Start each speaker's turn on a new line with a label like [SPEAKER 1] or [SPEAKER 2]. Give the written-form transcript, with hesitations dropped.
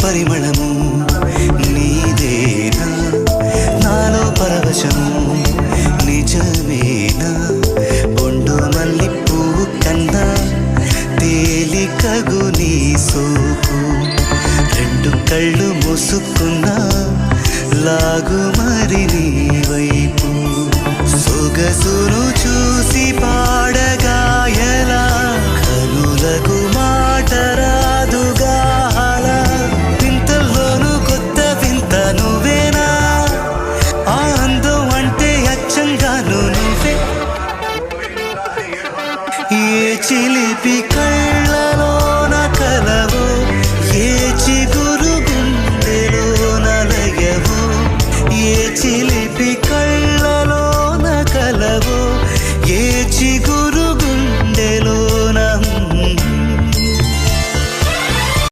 [SPEAKER 1] పరిమళము నీదేనా నాలో పరవశము నిజమేనా బొండు మల్లిపూ కన్నా తేలికగు నీ సోకు రెండు కళ్ళు మూసుకున్నా లాగు మరి నీ వైపు సొగసును చూసి పాడగాయలా కనులకు మా